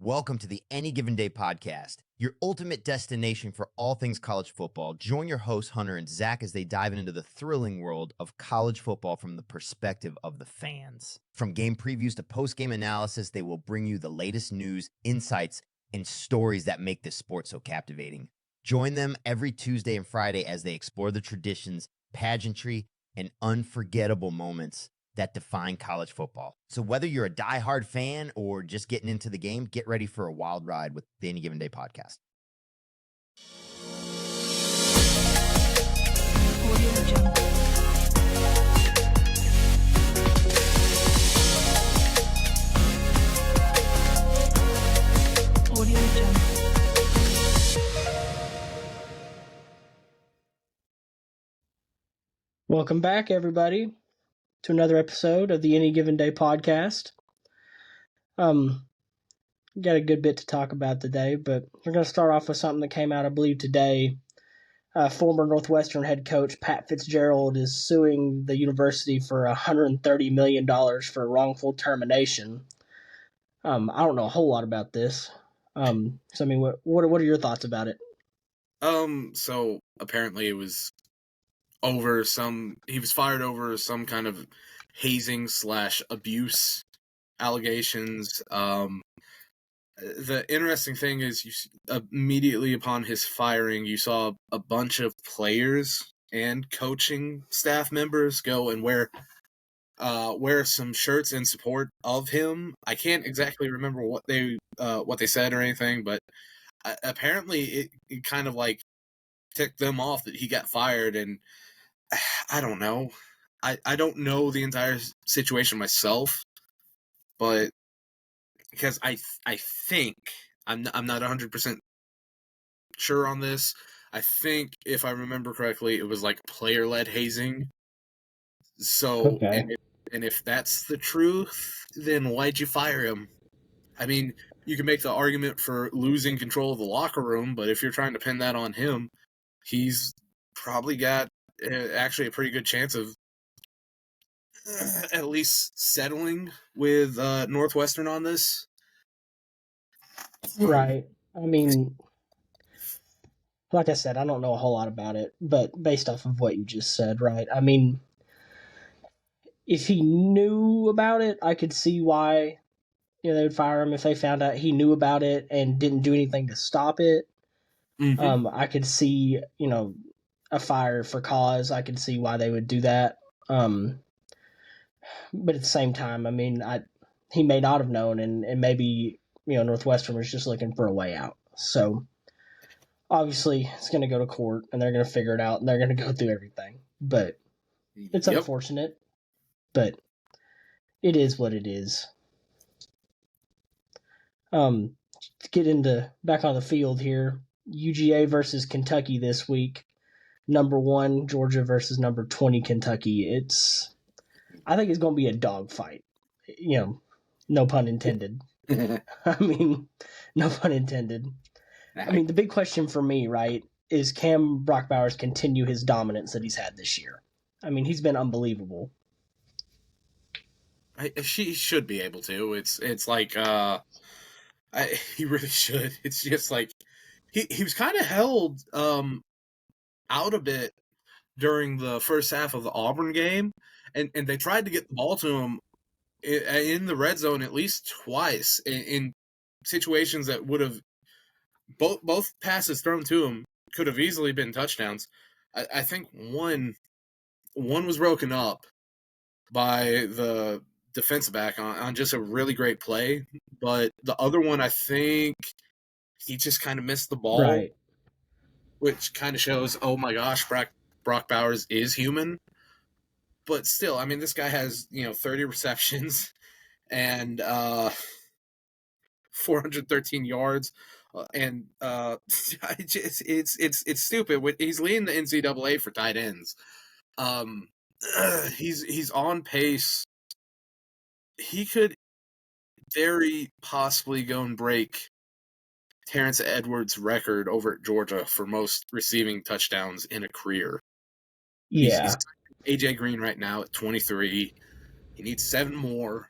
Welcome to the Any Given Day podcast, your ultimate destination for all things college football. Join your hosts, Hunter and Zach, as they dive into the thrilling world of college football from the perspective of the fans. From game previews to post-game analysis, they will bring you the latest news, insights, and stories that make this sport so captivating. Join them every Tuesday and Friday as they explore the traditions, pageantry, and unforgettable moments that define college football. So whether you're a diehard fan or just getting into the game, get ready for a wild ride with the Any Given Day podcast. Welcome back, everybody, to another episode of the Any Given Day podcast. Got a good bit to talk about today, but we're going to start off with something that came out, I believe, today. Former Northwestern head coach Pat Fitzgerald is suing the university for $130 million for wrongful termination. I don't know a whole lot about this. What are your thoughts about it? So apparently it was over he was fired over some kind of hazing / abuse allegations. The interesting thing is immediately upon his firing, you saw a bunch of players and coaching staff members go and wear some shirts in support of him. I can't exactly remember what they said or anything, but apparently it kind of like ticked them off that he got fired. And I don't know. I don't know the entire situation myself, but because I think I'm not 100% sure on this. I think if I remember correctly, it was like player-led hazing. So, Okay. and if that's the truth, then why'd you fire him? I mean, you can make the argument for losing control of the locker room, but if you're trying to pin that on him, he's probably got actually a pretty good chance of at least settling with Northwestern on this. Right. I mean, like I said, I don't know a whole lot about it, but based off of what you just said, right? I mean, if he knew about it, I could see why they would fire him if they found out he knew about it and didn't do anything to stop it. Mm-hmm. I could see, a fire for cause. I could see why they would do that. But at the same time, I mean, he may not have known, and maybe, Northwestern was just looking for a way out. So obviously it's going to go to court and they're going to figure it out and they're going to go through everything. But it's unfortunate, but it is what it is. To get back on the field here, UGA versus Kentucky this week. Number 1 Georgia versus number 20 Kentucky. I think it's going to be a dogfight. No pun intended. I mean, no pun intended. I mean, the big question for me, right, is can Brock Bowers continue his dominance that he's had this year? I mean, he's been unbelievable. She should be able to. It's like he really should. It's just like he was kind of held out a bit during the first half of the Auburn game, and they tried to get the ball to him in the red zone at least twice in situations that would have both passes thrown to him could have easily been touchdowns. I think one was broken up by the defensive back on just a really great play, but the other one, I think he just kind of missed the ball, right, which kind of shows, oh my gosh, Brock Bowers is human. But still, I mean, this guy has 30 receptions and 413 yards, and it's stupid. He's leading the NCAA for tight ends. He's on pace. He could very possibly go and break Terrence Edwards' record over at Georgia for most receiving touchdowns in a career. Yeah. He's AJ Green right now at 23. He needs 7 more.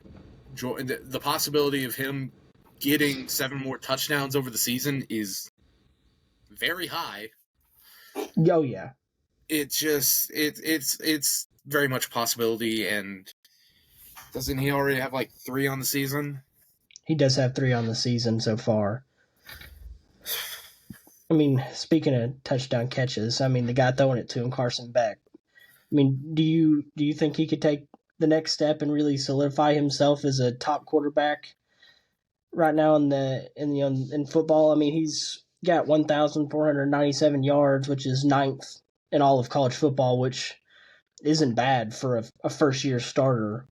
The possibility of him getting 7 more touchdowns over the season is very high. Oh yeah. It's very much a possibility. And doesn't he already have like 3 on the season? He does have 3 on the season so far. I mean, speaking of touchdown catches, I mean, the guy throwing it to him, Carson Beck. I mean, do you think he could take the next step and really solidify himself as a top quarterback right now in football? I mean, he's got 1,497 yards, which is 9th in all of college football, which isn't bad for a first-year starter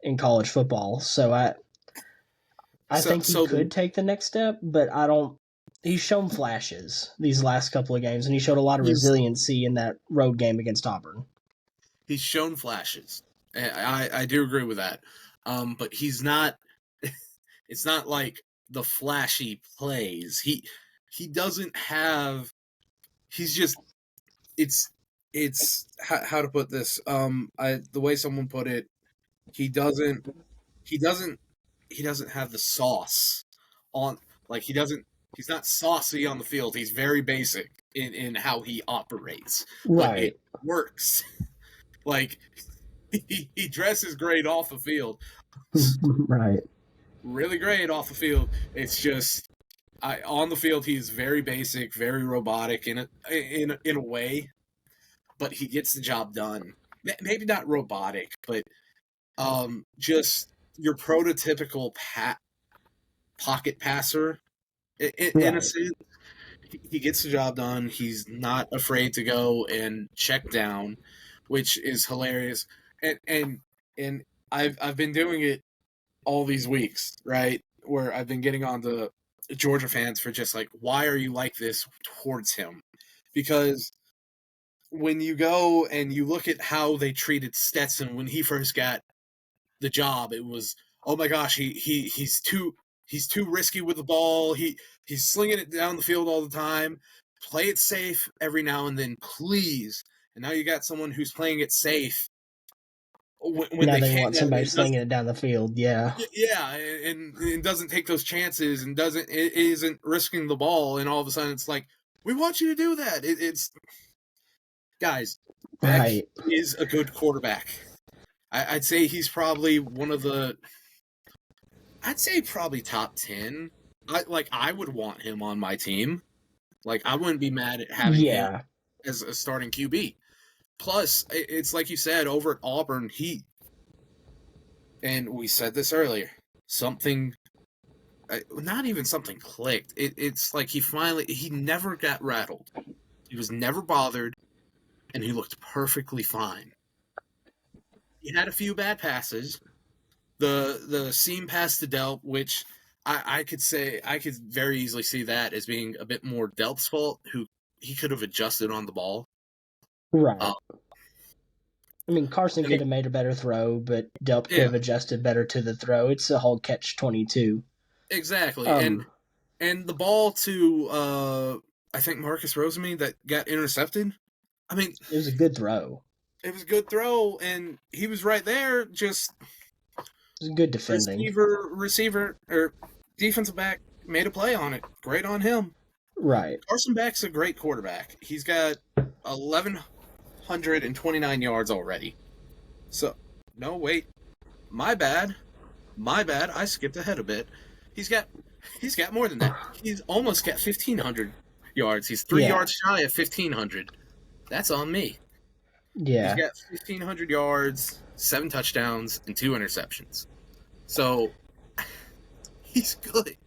in college football. So I think he could take the next step, but I don't. He's shown flashes these last couple of games, and he showed a lot of resiliency in that road game against Auburn. He's shown flashes. I do agree with that. But he's not. It's not like the flashy plays. He doesn't have. He's just. It's how to put this. The way someone put it, he doesn't have the sauce on. Like he's not saucy on the field. He's very basic in how he operates. Right. But it works. Like he dresses great off the field. Right. Really great off the field. It's just on the field he's very basic, very robotic in a way, but he gets the job done. Maybe not robotic, but just your prototypical pocket passer. In a sense, he gets the job done. He's not afraid to go and check down, which is hilarious. And I've been doing it all these weeks, right? Where I've been getting on to Georgia fans for just like, why are you like this towards him? Because when you go and you look at how they treated Stetson when he first got the job, it was, oh my gosh, he's too risky with the ball. He's slinging it down the field all the time. Play it safe every now and then, please. And now you got someone who's playing it safe. When now they want somebody slinging it down the field, yeah. Yeah, and doesn't take those chances and isn't risking the ball, and all of a sudden it's like, we want you to do that. It's guys, Beck is a good quarterback. I'd say he's probably probably top 10. I would want him on my team. Like, I wouldn't be mad at having him as a starting QB. Plus, it's like you said, over at Auburn, and we said this earlier, something, not even something clicked. It's like he never got rattled. He was never bothered, and he looked perfectly fine. He had a few bad passes. The seam pass to Delp, which I could very easily see that as being a bit more Delp's fault, who he could have adjusted on the ball. Right. I mean, Carson could have made a better throw, but Delp could have adjusted better to the throw. It's a whole catch-22. Exactly. And the ball to, I think, Marcus Rosemy that got intercepted, I mean... It was a good throw. It was a good throw, and he was right there, just... It was good defending. Receiver, or defensive back made a play on it. Great on him. Right. Carson Beck's a great quarterback. He's got 1,129 yards already. So, no, wait. My bad. I skipped ahead a bit. He's got more than that. He's almost got 1,500 yards. He's 3 yards shy of 1,500. That's on me. Yeah. He's got 1,500 yards, 7 touchdowns, and 2 interceptions. So, he's good.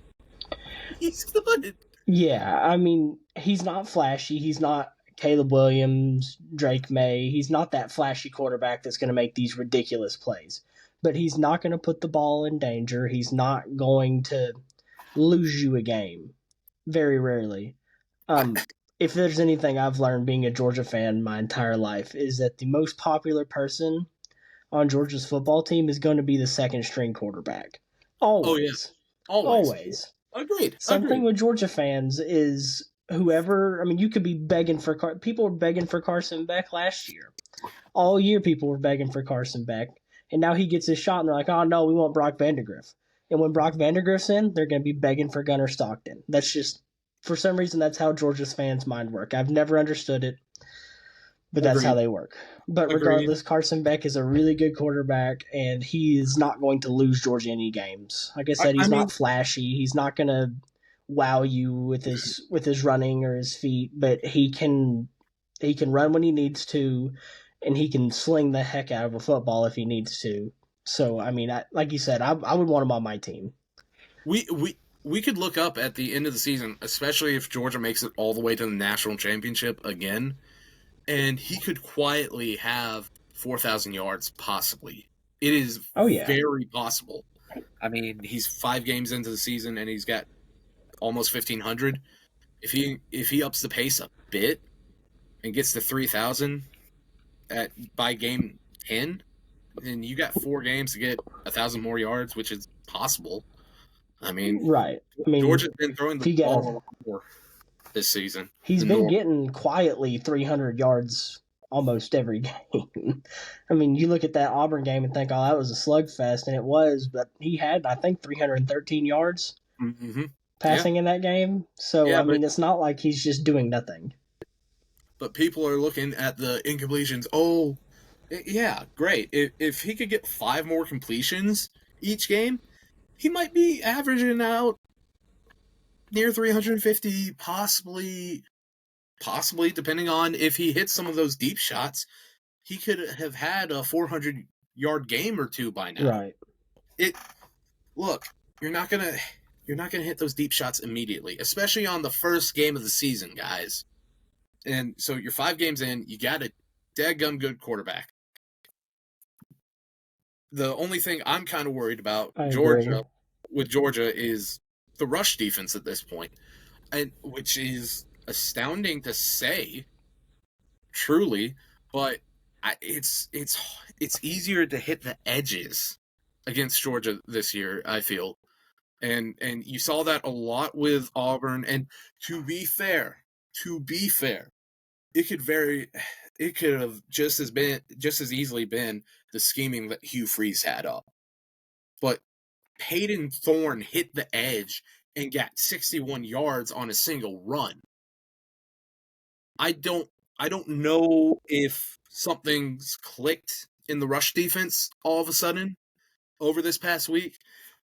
He's good. Yeah, I mean, he's not flashy. He's not Caleb Williams, Drake May. He's not that flashy quarterback that's going to make these ridiculous plays. But he's not going to put the ball in danger. He's not going to lose you a game. Very rarely. If there's anything I've learned being a Georgia fan my entire life, is that the most popular person on Georgia's football team is going to be the second-string quarterback. Always. Oh, yeah. Always. Agreed. Something with Georgia fans is whoever, I mean, you could be begging for, people were begging for Carson Beck last year. All year people were begging for Carson Beck, and now he gets his shot, and they're like, oh, no, we want Brock Vandagriff. And when Brock Vandagriff's in, they're going to be begging for Gunnar Stockton. That's just, for some reason, that's how Georgia's fans' mind work. I've never understood it, but that's how Agreed. they work. But Agreed. regardless, Carson Beck is a really good quarterback, and he is not going to lose Georgia any games. Like I said, he's not flashy. He's not going to wow you with his running or his feet, but he can run when he needs to, and he can sling the heck out of a football if he needs to. So, I mean, like you said, I would want him on my team. We could look up at the end of the season, especially if Georgia makes it all the way to the national championship again, and he could quietly have 4,000 yards, possibly. It is very possible. I mean, he's 5 games into the season, and he's got almost 1,500. If he ups the pace a bit and gets to 3,000 by game 10, then you got 4 games to get 1,000 more yards, which is possible. I mean, right. I mean, Georgia's been throwing the ball a lot more this season. He's been getting quietly 300 yards almost every game. I mean, you look at that Auburn game and think, oh, that was a slugfest, and it was, but he had, I think, 313 yards passing in that game. So, I mean, it's not like he's just doing nothing. But people are looking at the incompletions. Oh, yeah, great. If he could get 5 more completions each game, he might be averaging out near 350, possibly, depending on if he hits some of those deep shots. He could have had a 400-yard game or 2 by now. Right. Look, you're not gonna hit those deep shots immediately, especially on the first game of the season, guys. And so you're 5 games in, you got a dadgum good quarterback. The only thing I'm kind of worried about with Georgia is the rush defense at this point, and which is astounding to say, truly, but it's easier to hit the edges against Georgia this year, I feel, and you saw that a lot with Auburn. And to be fair, it could have just as easily been the scheming that Hugh Freeze had up. But Payton Thorne hit the edge and got 61 yards on a single run. I don't know if something's clicked in the rush defense all of a sudden over this past week,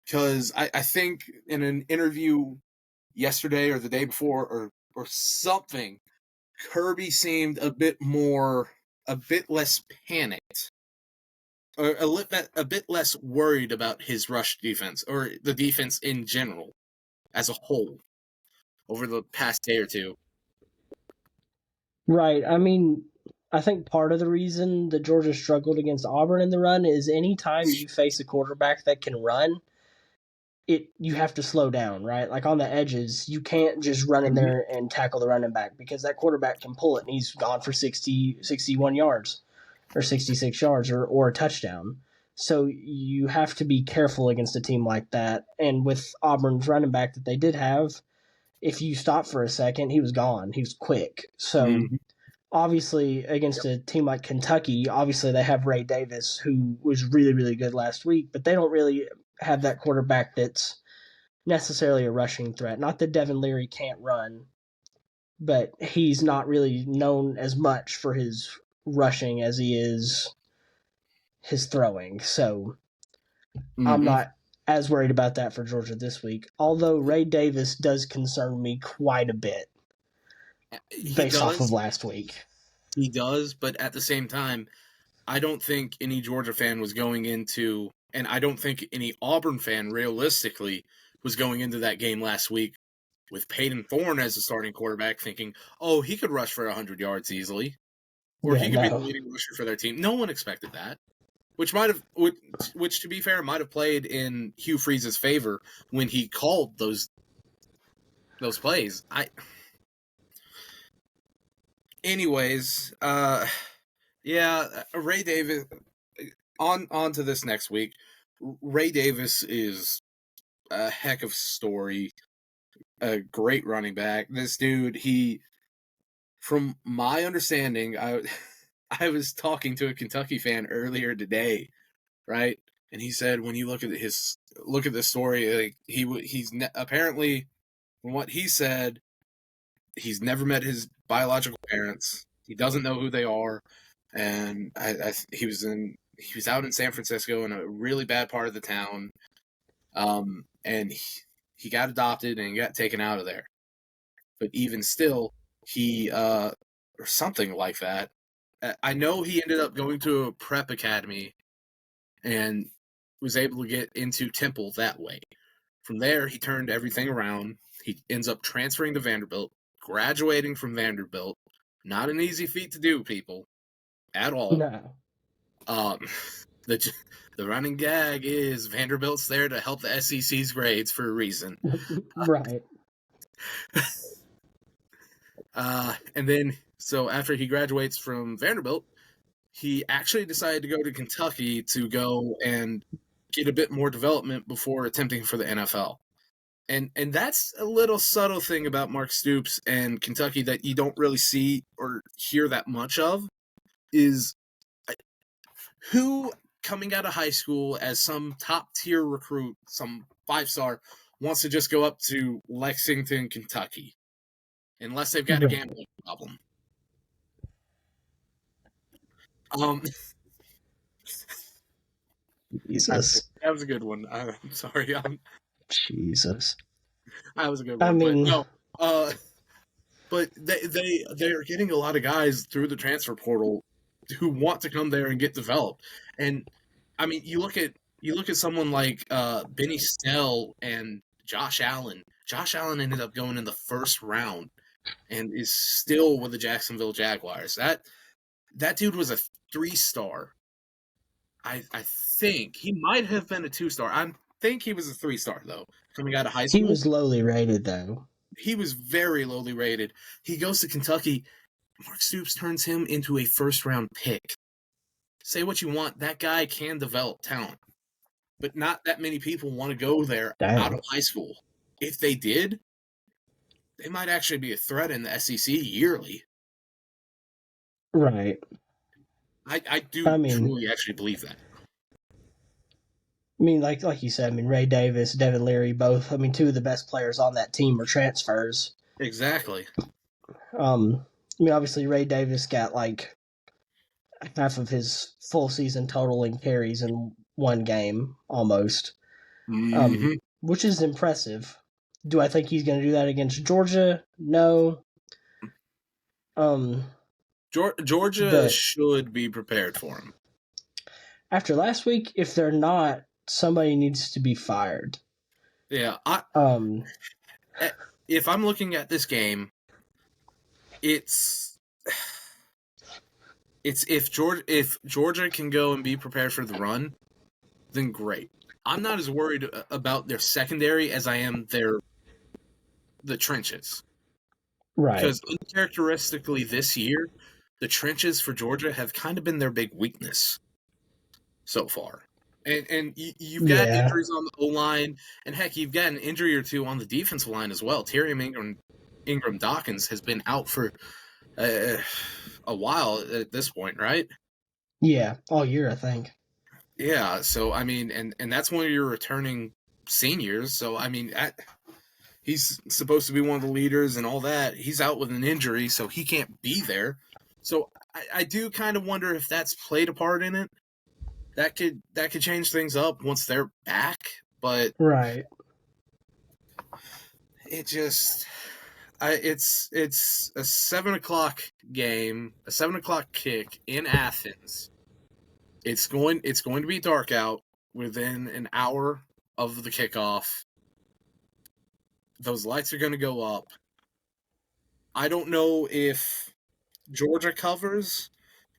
because I think in an interview yesterday or the day before or something, Kirby seemed a bit less panicked, or a bit less worried about his rush defense, or the defense in general as a whole, over the past day or two. Right. I mean, I think part of the reason that Georgia struggled against Auburn in the run is anytime you face a quarterback that can run, you have to slow down, right? Like on the edges, you can't just run in there and tackle the running back, because that quarterback can pull it and he's gone for 61 yards or 66 yards or a touchdown. So you have to be careful against a team like that. And with Auburn's running back that they did have, if you stop for a second, he was gone. He was quick. So obviously against a team like Kentucky, obviously they have Ray Davis, who was really, really good last week, but they don't really have that quarterback that's necessarily a rushing threat. Not that Devin Leary can't run, but he's not really known as much for his rushing as he is his throwing. So I'm not as worried about that for Georgia this week, although Ray Davis does concern me quite a bit based off of last week. He does, but at the same time, I don't think any Georgia fan was going into, and I don't think any Auburn fan realistically was going into that game last week with Payton Thorne as a starting quarterback thinking, oh, he could rush for 100 yards easily, or he could be the leading rusher for their team. No one expected that, which to be fair, might have played in Hugh Freeze's favor when he called those plays. Anyways, Ray Davis. On to this next week. Ray Davis is a heck of a story. A great running back. This dude, from my understanding, I was talking to a Kentucky fan earlier today, right? and he said when you look at this story, like apparently, from what he said, he's never met his biological parents. He doesn't know who they are, and he was out in San Francisco in a really bad part of the town, and he got adopted and he got taken out of there. But even still, he or something like that. I know he ended up going to a prep academy and was able to get into Temple that way. From there, he turned everything around. He ends up transferring to Vanderbilt, graduating from Vanderbilt. Not an easy feat to do, people, at all. No. The running gag is Vanderbilt's there to help the SEC's grades for a reason. Right. And then, so after he graduates from Vanderbilt, he actually decided to go to Kentucky to go and get a bit more development before attempting for the NFL. And that's a little subtle thing about Mark Stoops and Kentucky that you don't really see or hear that much of, is who coming out of high school as some top-tier recruit, some 5-star, wants to just go up to Lexington, Kentucky, unless they've got a gambling problem. Jesus. That was a good one. I'm sorry. Jesus. That was a good one. I mean, but they are getting a lot of guys through the transfer portal who want to come there and get developed. And I mean, you look at someone like Benny Snell and Josh Allen. Josh Allen ended up going in the first round and is still with the Jacksonville Jaguars. That dude was a 3-star. I think he might have been a 2-star. I think he was a 3-star though, coming out of high school. He was lowly rated though. He was very lowly rated. He goes to Kentucky. Mark Stoops turns him into a first-round pick. Say what you want, that guy can develop talent. But not that many people want to go there out of high school. If they did, they might actually be a threat in the SEC yearly. Right. I truly actually believe that. I mean, like you said, I mean, Ray Davis, Devin Leary, both, I mean, two of the best players on that team are transfers. Exactly. I mean, obviously, Ray Davis got like half of his full season total in carries in one game, almost, which is impressive. Do I think he's going to do that against Georgia? No. Georgia should be prepared for him. After last week, if they're not, somebody needs to be fired. Yeah. If I'm looking at this game, it's if Georgia can go and be prepared for the run, then great. I'm not as worried about their secondary as I am the trenches. Right. Because uncharacteristically this year, the trenches for Georgia have kind of been their big weakness so far. And you've got injuries on the O-line, and heck, you've got an injury or two on the defensive line as well. Tyrion Ingram Dawkins has been out for a while at this point, right? Yeah, all year, I think. Yeah, so, I mean, and that's one of your returning seniors. So, I mean, he's supposed to be one of the leaders and all that. He's out with an injury, so he can't be there. So, I do kind of wonder if that's played a part in it. That could change things up once they're back, but right. It just it's a 7:00 game, a 7:00 kick in Athens. It's going to be dark out within an hour of the kickoff. Those lights are going to go up. I don't know if Georgia covers,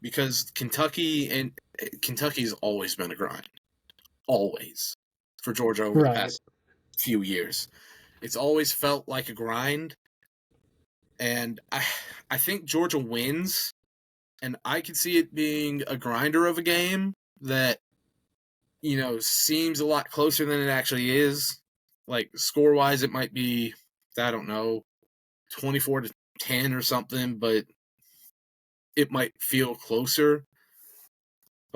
because Kentucky's always been a grind. Always. For Georgia over the past few years. It's always felt like a grind. And I think Georgia wins. And I could see it being a grinder of a game that, seems a lot closer than it actually is. Like, score-wise, it might be, I don't know, 24-10 or something, but it might feel closer.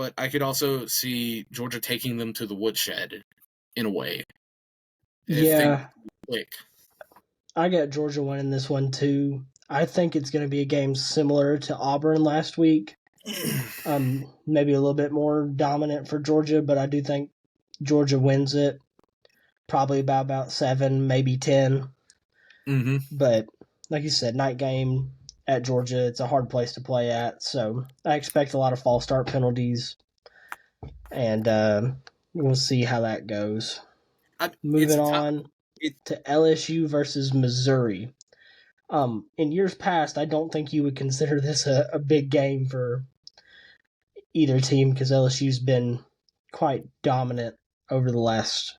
but I could also see Georgia taking them to the woodshed in a way. Yeah, Quick. I got Georgia winning this one too. I think it's going to be a game similar to Auburn last week. Maybe a little bit more dominant for Georgia, but I do think Georgia wins it. Probably by about 7, maybe 10. Mm-hmm. But like you said, night game at Georgia, it's a hard place to play at. So I expect a lot of false start penalties. And we'll see how that goes. Moving on to LSU versus Missouri. In years past, I don't think you would consider this a big game for either team because LSU's been quite dominant over the last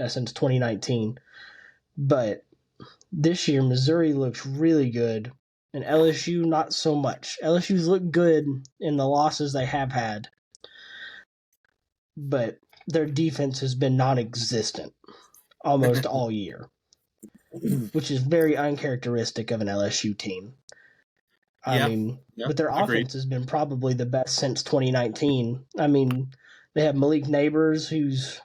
since 2019. But this year, Missouri looks really good, and LSU not so much. LSU's looked good in the losses they have had, but their defense has been non-existent almost all year, which is very uncharacteristic of an LSU team. But their offense has been probably the best since 2019. I mean, they have Malik Neighbors, who's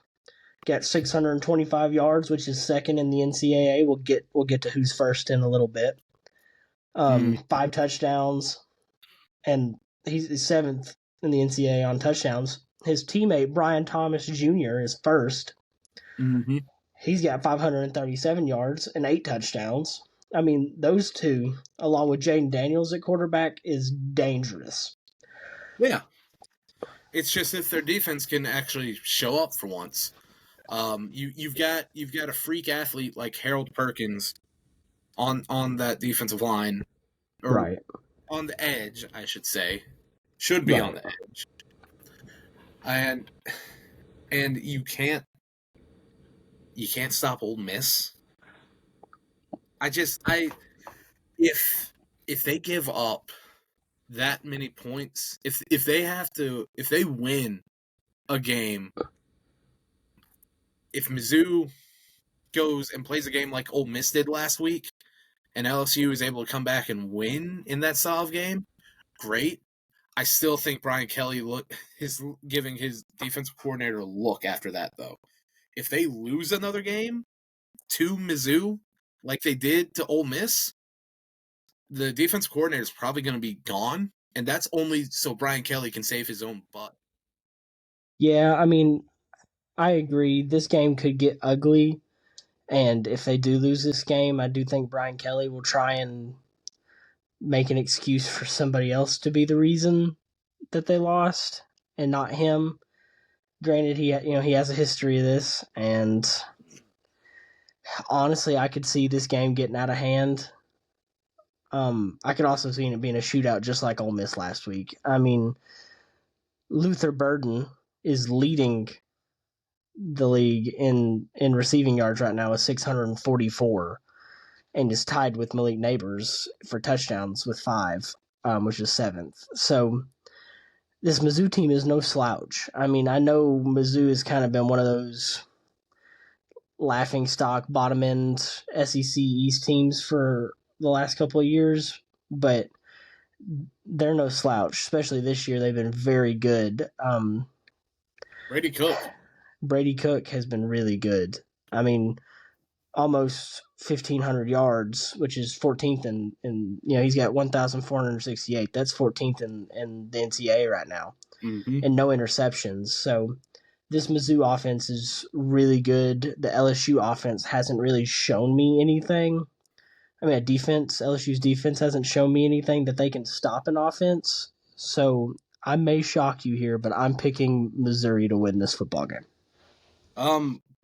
got 625 yards, which is second in the NCAA. We'll get to who's first in a little bit. 5 touchdowns, and he's seventh in the NCAA on touchdowns. His teammate Brian Thomas Jr. is first. Mm-hmm. He's got 537 yards and 8 touchdowns. I mean, those two, along with Jaden Daniels at quarterback, is dangerous. Yeah. It's just if their defense can actually show up for once. You've got a freak athlete like Harold Perkins on that defensive line, or right on the edge, I should say, should be on the edge, and you can't stop Ole Miss. If they give up that many points, if they win a game. If Mizzou goes and plays a game like Ole Miss did last week, and LSU is able to come back and win in that solve game, great. I still think Brian Kelly is giving his defensive coordinator a look after that, though. If they lose another game to Mizzou, like they did to Ole Miss, the defensive coordinator is probably going to be gone, and that's only so Brian Kelly can save his own butt. Yeah, I mean, I agree. This game could get ugly, and if they do lose this game, I do think Brian Kelly will try and make an excuse for somebody else to be the reason that they lost, and not him. Granted, he has a history of this, and honestly, I could see this game getting out of hand. I could also see it being a shootout, just like Ole Miss last week. I mean, Luther Burden is leading the league in receiving yards right now with 644, and is tied with Malik Neighbors for touchdowns with 5, which is 7th. So this Mizzou team is no slouch. I mean, I know Mizzou has kind of been one of those laughing stock bottom end SEC East teams for the last couple of years, but they're no slouch. Especially this year, they've been very good. Brady Cook has been really good. I mean, almost 1,500 yards, which is 14th in he's got 1,468. That's 14th in the NCAA right now, and no interceptions. So this Mizzou offense is really good. The LSU offense hasn't really shown me anything. I mean, LSU's defense hasn't shown me anything that they can stop an offense. So I may shock you here, but I'm picking Missouri to win this football game.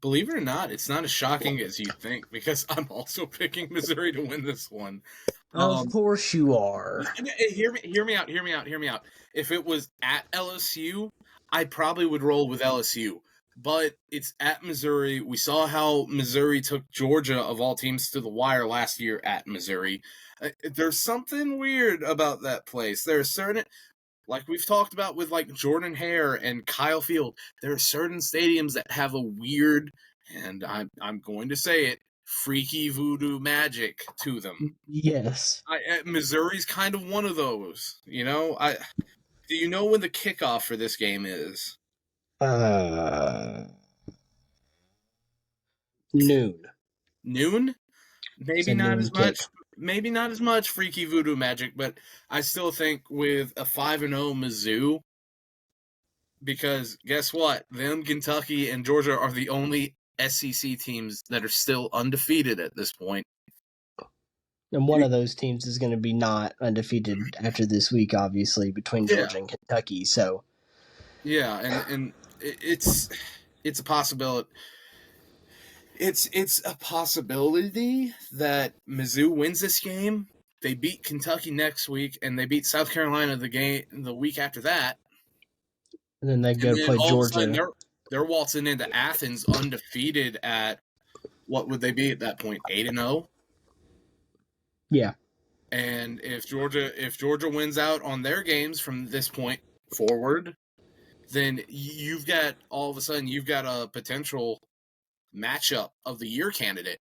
Believe it or not, it's not as shocking as you think, because I'm also picking Missouri to win this one. Of course you are. Hear me out. If it was at LSU, I probably would roll with LSU. But it's at Missouri. We saw how Missouri took Georgia, of all teams, to the wire last year at Missouri. There's something weird about that place. There's certain, like we've talked about with like Jordan Hare and Kyle Field, there are certain stadiums that have a weird, and I'm going to say it, freaky voodoo magic to them. Yes. Missouri's kind of one of those, Do you know when the kickoff for this game is? Noon. Noon? Maybe a not noon as kick. much. Maybe not as much freaky voodoo magic, but I still think with a 5-0 Mizzou, because guess what? Them, Kentucky, and Georgia are the only SEC teams that are still undefeated at this point. And one of those teams is going to be not undefeated after this week, obviously, between Georgia and Kentucky. So, yeah, and it's a possibility. It's a possibility that Mizzou wins this game. They beat Kentucky next week, and they beat South Carolina the week after that. And then they go to play Georgia. Sudden, they're waltzing into Athens undefeated at what would they be at that point? 8-0. Yeah. And if Georgia wins out on their games from this point forward, then you've got a potential matchup of the year candidate.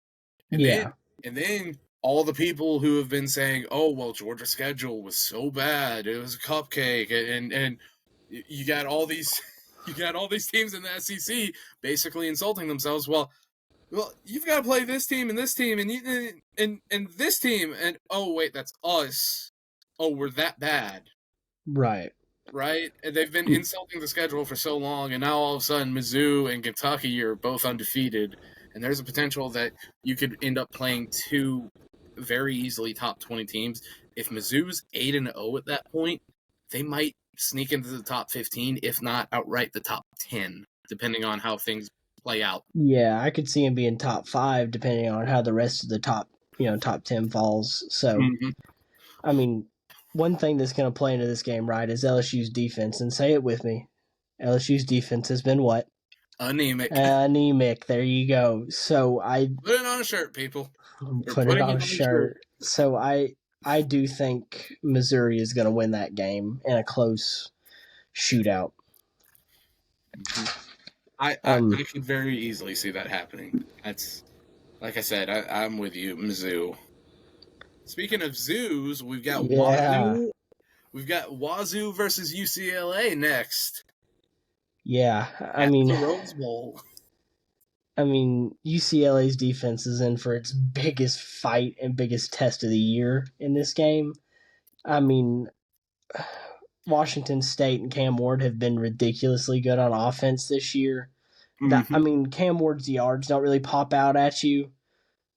And then all the people who have been saying, "Oh, well, Georgia's schedule was so bad, it was a cupcake," and you got all these teams in the SEC basically insulting themselves. Well, you've got to play this team and this team and this team, and oh wait, that's us. Oh, we're that bad, right? And they've been insulting the schedule for so long, and now all of a sudden, Mizzou and Kentucky are both undefeated, and there's a potential that you could end up playing two very easily top 20 teams. If Mizzou's 8-0 at that point, they might sneak into the top 15, if not outright the top 10, depending on how things play out. Yeah, I could see him being top 5 depending on how the rest of the top 10 falls. So, I mean, one thing that's going to play into this game, right, is LSU's defense. And say it with me. LSU's defense has been what? Anemic. There you go. So put it on a shirt, people. Put it on a shirt. So I do think Missouri is going to win that game in a close shootout. I could very easily see that happening. That's, like I said, I'm with you, Mizzou. Speaking of zoos, we've got Wazoo. We've got Wazoo versus UCLA next. Yeah, the Rose Bowl. I mean, UCLA's defense is in for its biggest fight and biggest test of the year in this game. I mean, Washington State and Cam Ward have been ridiculously good on offense this year. I mean, Cam Ward's yards don't really pop out at you.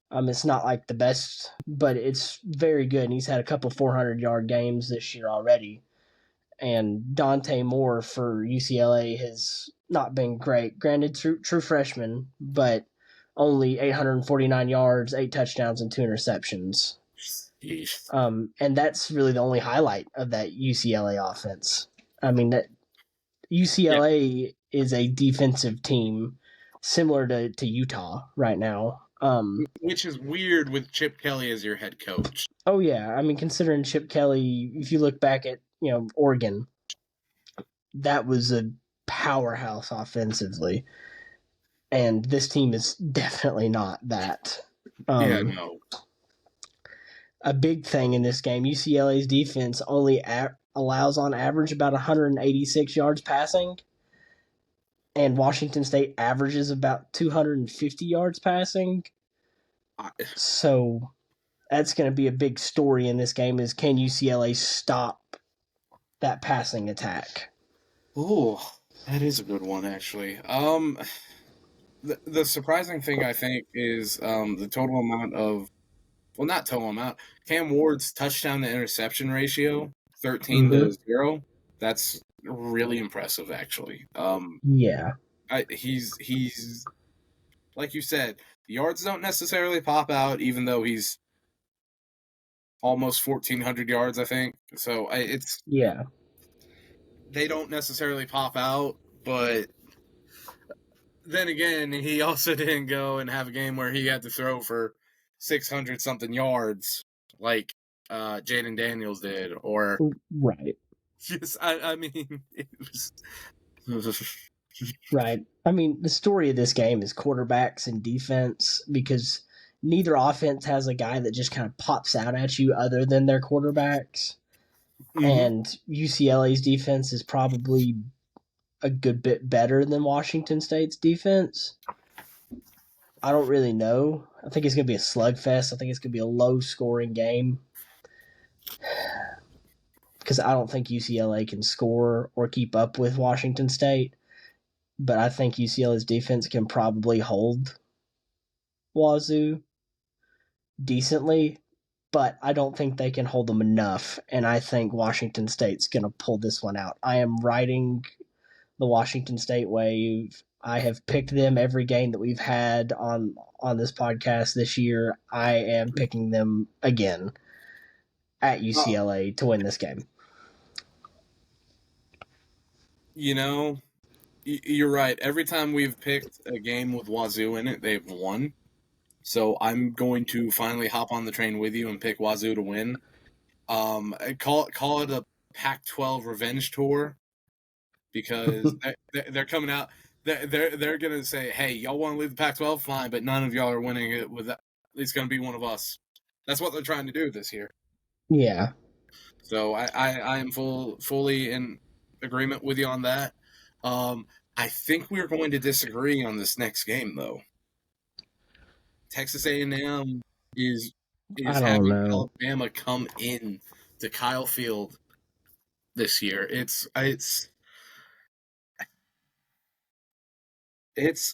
It's not like the best, but it's very good. And he's had a couple 400-yard games this year already. And Dante Moore for UCLA has not been great. Granted, true freshman, but only 849 yards, 8 touchdowns, and 2 interceptions. And that's really the only highlight of that UCLA offense. I mean, that UCLA is a defensive team similar to Utah right now. Which is weird with Chip Kelly as your head coach. Oh, yeah. I mean, considering Chip Kelly, if you look back at, Oregon, that was a powerhouse offensively. And this team is definitely not that. No. A big thing in this game, UCLA's defense only allows on average about 186 yards passing. And Washington State averages about 250 yards passing. So that's going to be a big story in this game is can UCLA stop that passing attack? Oh, that is a good one, actually. The surprising thing, I think, is the total amount of – well, not total amount. Cam Ward's touchdown to interception ratio, 13-0. That's really impressive, actually. Yeah. He's like you said, the yards don't necessarily pop out, even though he's almost 1,400 yards, I think. So they don't necessarily pop out, but then again, he also didn't go and have a game where he had to throw for 600 something yards like Jaden Daniels did, or right. Just I mean, it was. Right. I mean, the story of this game is quarterbacks and defense because neither offense has a guy that just kind of pops out at you other than their quarterbacks. And UCLA's defense is probably a good bit better than Washington State's defense. I don't really know. I think it's going to be a slugfest. I think it's going to be a low-scoring game because I don't think UCLA can score or keep up with Washington State. But I think UCLA's defense can probably hold Wazoo decently, but I don't think they can hold them enough, and I think Washington State's going to pull this one out. I am riding the Washington State wave. I have picked them every game that we've had on this podcast this year. I am picking them again at UCLA to win this game. You know, you're right. Every time we've picked a game with Wazoo in it, they've won. So I'm going to finally hop on the train with you and pick Wazoo to win. Call it a Pac-12 revenge tour because they're coming out. They're gonna say, "Hey, y'all want to leave the Pac-12? Fine, but none of y'all are winning it with that. It's gonna be one of us." That's what they're trying to do this year. Yeah. So I am fully in agreement with you on that. I think we're going to disagree on this next game, though. Texas A&M is having Alabama come in to Kyle Field this year. It's I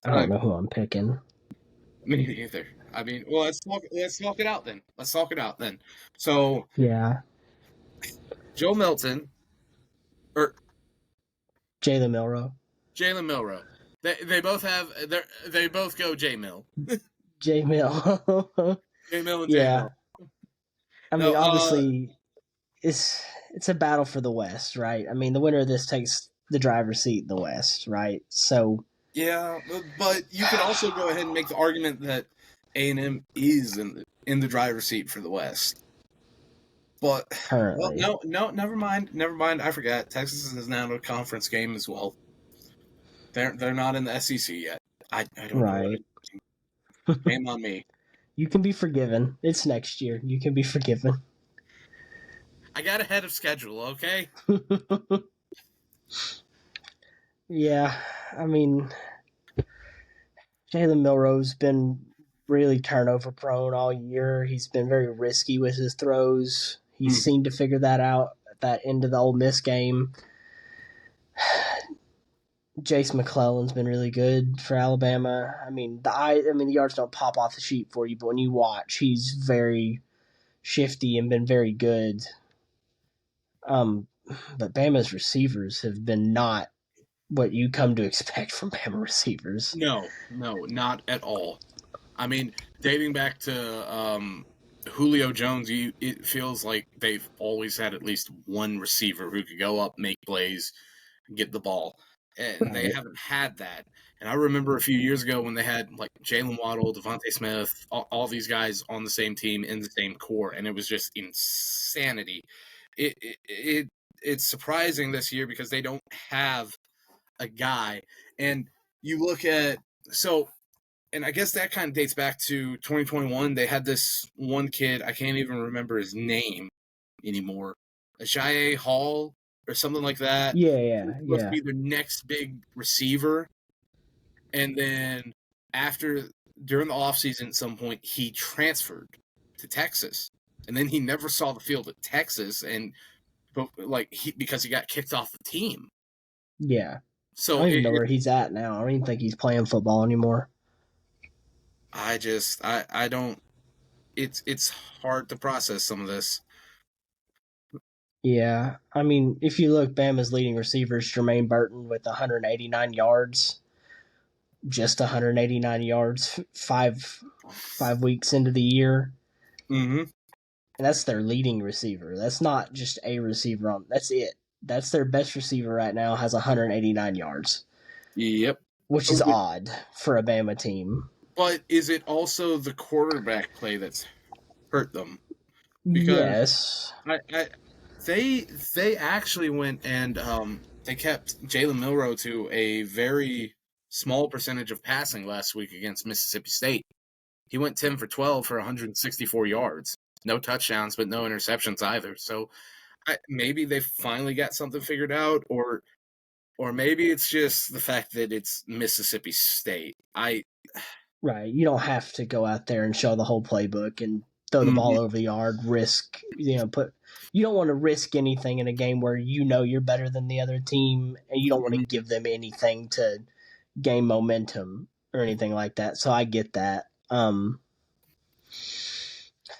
don't know who I'm picking. Me either. I mean, well, let's talk it out then. So yeah, Joe Milton or Jalen Milroe. They both have they both go J Mill. J Mill. J Mill and J Mill. I mean, obviously, it's a battle for the West, right? I mean, the winner of this takes the driver's seat in the West, right? So yeah, but you could also go ahead and make the argument that A&M is in the driver's seat for the West. But currently, well, no, never mind. I forgot. Texas is now in a conference game as well. They're not in the SEC yet. I don't know. Shame on me. You can be forgiven. It's next year. You can be forgiven. I got ahead of schedule, okay? Yeah, I mean, Jalen Milroe's been really turnover prone all year. He's been very risky with his throws. He seemed to figure that out at that end of the Ole Miss game. Jace McClellan's been really good for Alabama. I mean, the yards don't pop off the sheet for you, but when you watch, he's very shifty and been very good. But Bama's receivers have been not what you come to expect from Bama receivers. No, not at all. I mean, dating back to Julio Jones, it feels like they've always had at least one receiver who could go up, make plays, get the ball. And they haven't had that. And I remember a few years ago when they had like Jalen Waddle, Devontae Smith, all these guys on the same team in the same core, and it was just insanity. It's surprising this year because they don't have a guy. And you look at and I guess that kind of dates back to 2021. They had this one kid, I can't even remember his name anymore, Ajayi Hall or something like that. Yeah. Supposed to be their next big receiver. And then during the offseason at some point, he transferred to Texas. And then he never saw the field at Texas because he got kicked off the team. Yeah. So I don't even know where he's at now. I don't even think he's playing football anymore. I don't. It's hard to process some of this. Yeah, I mean, if you look, Bama's leading receivers, Jermaine Burton with 189 yards, just 189 yards, five weeks into the year. Mm-hmm. And that's their leading receiver. That's not just a receiver that's it. That's their best receiver right now, has 189 yards. Yep. Which is odd for a Bama team. But is it also the quarterback play that's hurt them? Because yes. They actually went and they kept Jalen Milroe to a very small percentage of passing last week against Mississippi State. He went 10 for 12 for 164 yards. No touchdowns, but no interceptions either. So maybe they finally got something figured out, or maybe it's just the fact that it's Mississippi State. Right. You don't have to go out there and show the whole playbook and throw the ball over the yard, risk, you don't want to risk anything in a game where you're better than the other team, and you don't want to give them anything to gain momentum or anything like that. So I get that. I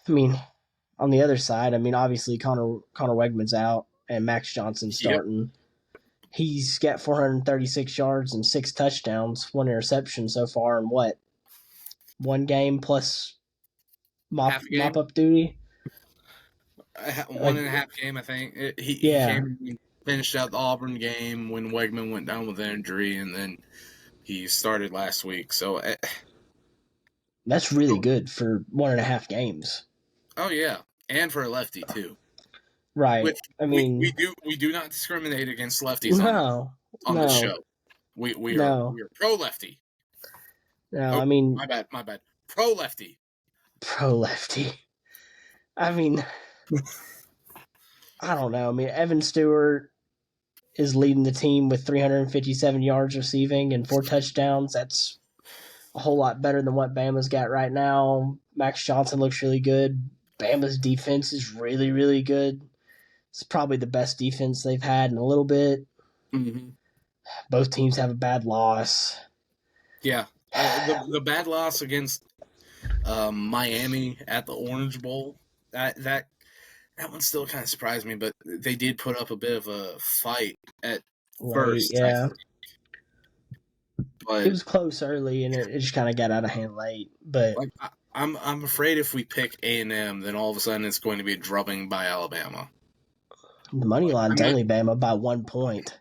mean, on the other side, obviously Connor Wegman's out and Max Johnson's starting. Yep. He's got 436 yards and 6 touchdowns, 1 interception so far, and one game plus mop up duty. 1.5 game, I think. He came and finished out the Auburn game when Wegman went down with injury, and then he started last week. So that's really good for 1.5 games. Oh yeah, and for a lefty too. Right. Which, we do not discriminate against lefties on the show. We are pro lefty. No, my bad. Pro lefty. I don't know. Evan Stewart is leading the team with 357 yards receiving and 4 touchdowns. That's a whole lot better than what Bama's got right now. Max Johnson looks really good. Bama's defense is really, really good. It's probably the best defense they've had in a little bit. Mm-hmm. Both teams have a bad loss. Yeah. The bad loss against Miami at the Orange Bowl, that one still kind of surprised me, but they did put up a bit of a fight at first. Yeah. But it was close early, and it just kind of got out of hand late. But I'm afraid if we pick A&M, then all of a sudden it's going to be a drubbing by Alabama. The money line's only Bama by 1 point.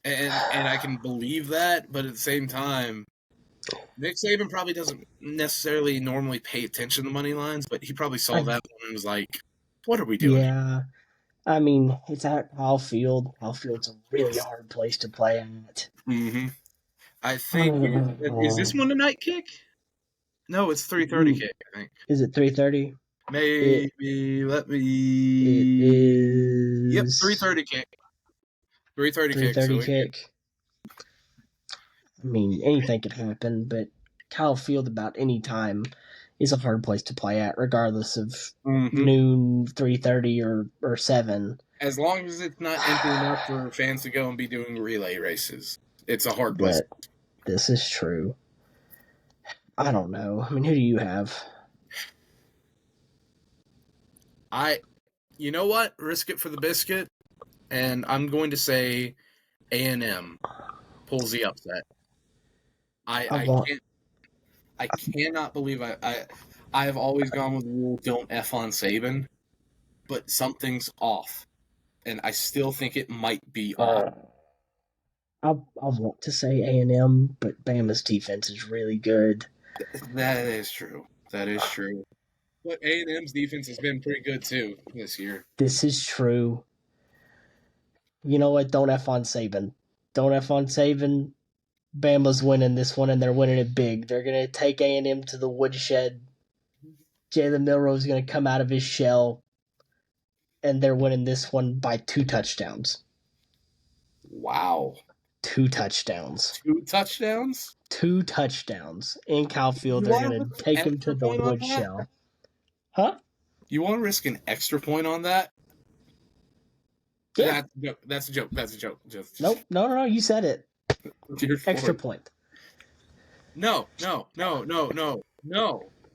And I can believe that, but at the same time, Nick Saban probably doesn't necessarily normally pay attention to money lines, but he probably saw that one and was like, what are we doing? Yeah. It's at Kyle Field. Kyle Field's a really hard place to play at. Mm-hmm. I think, is this one a night kick? No, it's 3:30 kick, I think. Is it 3:30? Maybe, let me... It is... Yep, 3:30 kick. 3:30 kick. 3:30 kick. Anything could happen, but Kyle Field about any time is a hard place to play at, regardless of noon, 3:30, or 7. As long as it's not empty enough for fans to go and be doing relay races, it's a hard place. But this is true. I don't know. Who do you have? You know what? Risk it for the biscuit, and I'm going to say A&M pulls the upset. I cannot believe I have always gone with the rule, don't F on Saban, but something's off, and I still think it might be off. I want to say A&M, but Bama's defense is really good. That is true. But A&M's defense has been pretty good too this year. This is true. You know what? Don't F on Saban. Don't F on Saban. Bama's winning this one, and they're winning it big. They're going to take A&M to the woodshed. Jalen Milroe's going to come out of his shell, and they're winning this one by 2 touchdowns. Wow. 2 touchdowns. 2 touchdowns? 2 touchdowns. In Kyle Field, they're going to take him to the woodshed. Huh? You want to risk an extra point on that? Yeah. That's a joke. Nope. No. You said it. Extra point. No.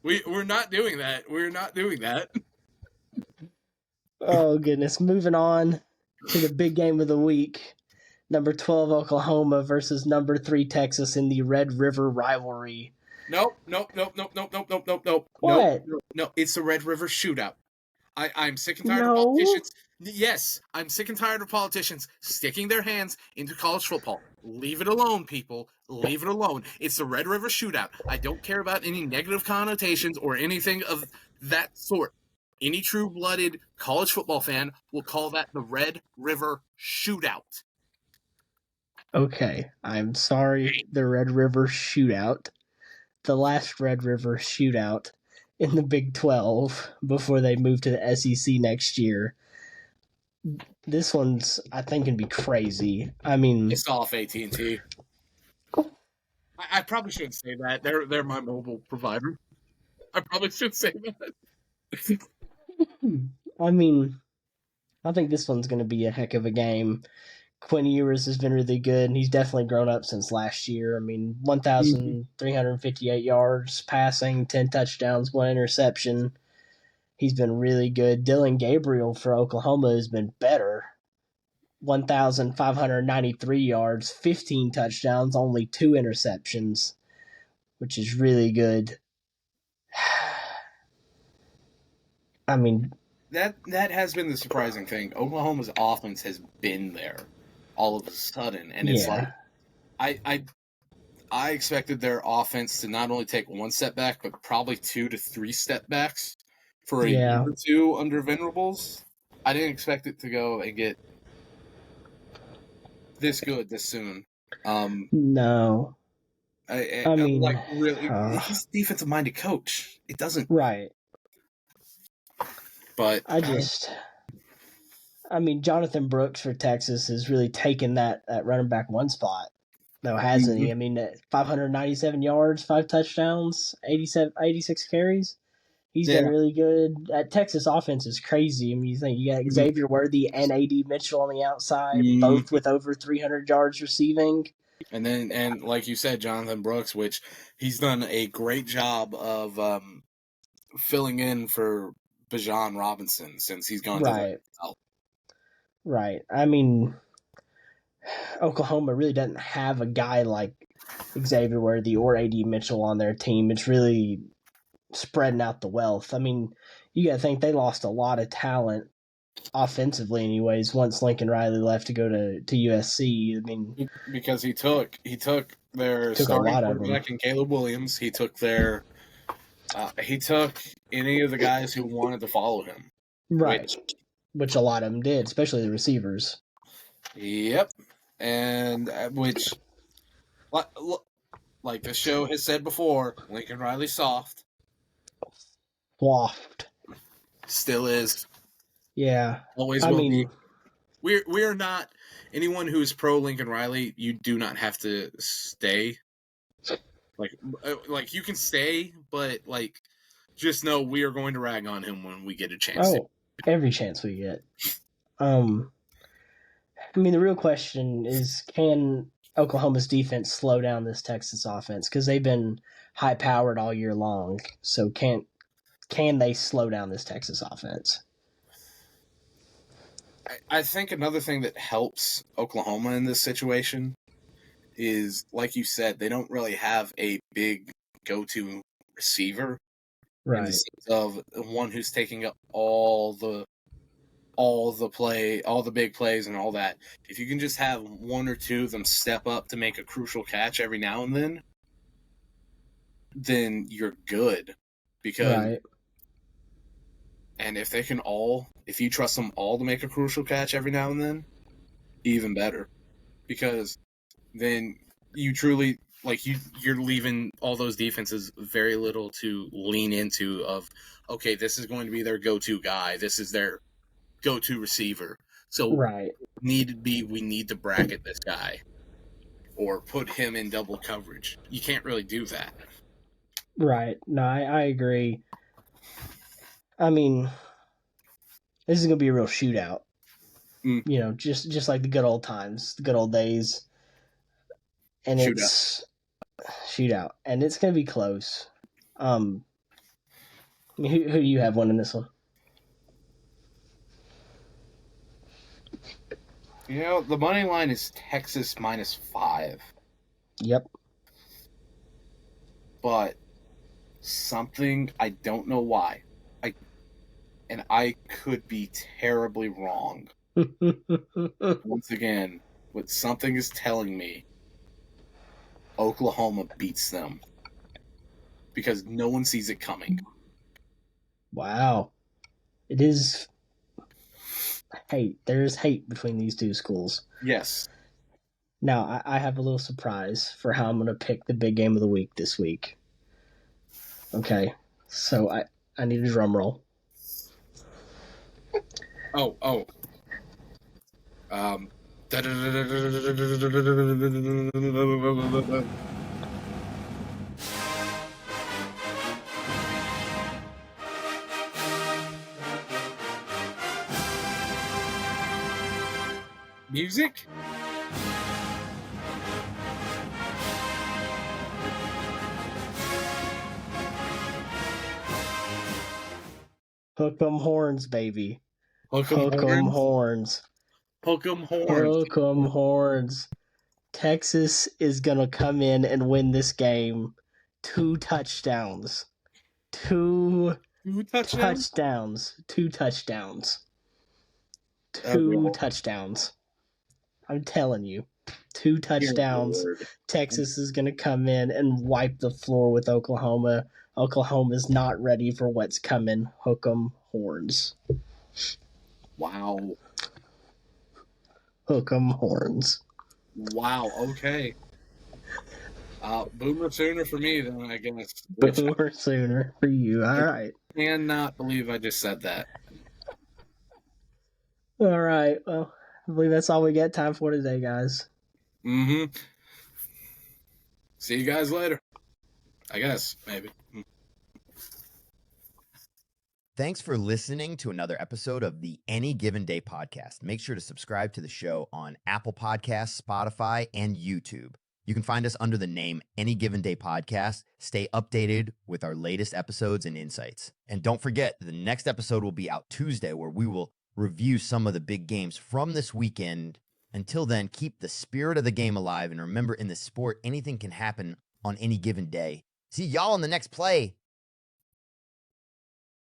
We're not doing that. Oh, goodness. Moving on to the big game of the week. Number 12, Oklahoma versus number 3, Texas in the Red River rivalry. Nope. What? No, it's the Red River shootout. I'm sick and tired of politicians. Yes, I'm sick and tired of politicians sticking their hands into college football. Leave it alone, people. Leave it alone. It's the Red River shootout. I don't care about any negative connotations or anything of that sort. Any true-blooded college football fan will call that the Red River shootout. Okay, I'm sorry, the Red River shootout. The last Red River shootout in the Big 12 before they moved to the SEC next year. This one's, I think, going to be crazy. I mean, It's off AT&T. I probably shouldn't say that. They're my mobile provider. I probably should say that. I mean, I think this one's going to be a heck of a game. Quinn Ewers has been really good, and he's definitely grown up since last year. I mean, 1,358 yards passing, 10 touchdowns, 1 interception. He's been really good. Dylan Gabriel for Oklahoma has been better. 1,593 yards, 15 touchdowns, only 2 interceptions, which is really good. I mean, that has been the surprising thing. Oklahoma's offense has been there all of a sudden, and it's I expected their offense to not only take 1 step back, but probably 2 to 3 step backs for a year or 2 under Venerables. I didn't expect it to go and get this good this soon. No. I mean, like, really, he's a defensive-minded coach. It doesn't... Right. But... I mean, Jonathan Brooks for Texas has really taken that running back 1 spot, though, hasn't he? I mean, 597 yards, 5 touchdowns, 86 carries. He's been really good. That Texas offense is crazy. I mean, you got Xavier Worthy and A.D. Mitchell on the outside, both with over 300 yards receiving. And like you said, Jonathan Brooks, which he's done a great job of filling in for Bijan Robinson since he's gone to the NFL. Right. I mean, Oklahoma really doesn't have a guy like Xavier Worthy or A.D. Mitchell on their team. It's really spreading out the wealth. I mean, you got to think they lost a lot of talent offensively anyways once Lincoln Riley left to go to USC. I mean, because he took their starting quarterback in Caleb Williams. He took any of the guys who wanted to follow him. Right. Which a lot of them did, especially the receivers. Yep. And which, like the show has said before, Lincoln Riley soft. Still is. Yeah. Always will be. We are not anyone who is pro Lincoln Riley. You do not have to stay. Like you can stay, but like just know we are going to rag on him when we get a chance. Oh, every chance we get. I mean, the real question is, can Oklahoma's defense slow down this Texas offense? Because they've been high-powered all year long. So can they slow down this Texas offense? I think another thing that helps Oklahoma in this situation is, like you said, they don't really have a big go-to receiver. Right. In the sense of one who's taking up all the big plays and all that. If you can just have 1 or 2 of them step up to make a crucial catch every now and then you're good. Because and if you trust them all to make a crucial catch every now and then, even better. Because then you truly, like, you're leaving all those defenses very little to lean into of, okay, this is going to be their go-to guy. This is their go-to receiver. So we need to bracket this guy or put him in double coverage. You can't really do that. Right. No, I agree. I mean, this is going to be a real shootout. You know, just like the good old times, the good old days. And it's shootout. And it's going to be close. I mean, who do you have winning this one? You know, the money line is Texas -5. Yep. But something, I don't know why. I could be terribly wrong. Once again, what something is telling me, Oklahoma beats them. Because no one sees it coming. Wow. It is hate. There is hate between these two schools. Yes. Now, I have a little surprise for how I'm going to pick the big game of the week this week. Okay. So I need a drum roll. Oh. Music? Hook 'em horns, baby. Hook 'em Hook 'em horns. horns. Hook 'em horns. Hook 'em horns. Texas is going to come in and win this game. 2 touchdowns. 2 touchdowns. 2 touchdowns. 2 touchdowns. I'm telling you. 2 touchdowns. Texas is going to come in and wipe the floor with Oklahoma. Oklahoma's not ready for what's coming. Hook 'em horns. Wow. Hook 'em horns. Wow, okay. Boomer Sooner for me, then, I guess. Boomer Sooner for you. All right. I cannot believe I just said that. All right. Well, I believe that's all we got time for today, guys. Mm-hmm. See you guys later. I guess, maybe. Thanks for listening to another episode of the Any Given Day podcast. Make sure to subscribe to the show on Apple Podcasts, Spotify, and YouTube. You can find us under the name Any Given Day Podcast. Stay updated with our latest episodes and insights. And don't forget, the next episode will be out Tuesday, where we will review some of the big games from this weekend. Until then, keep the spirit of the game alive. And remember, in this sport, anything can happen on any given day. See y'all in the next play.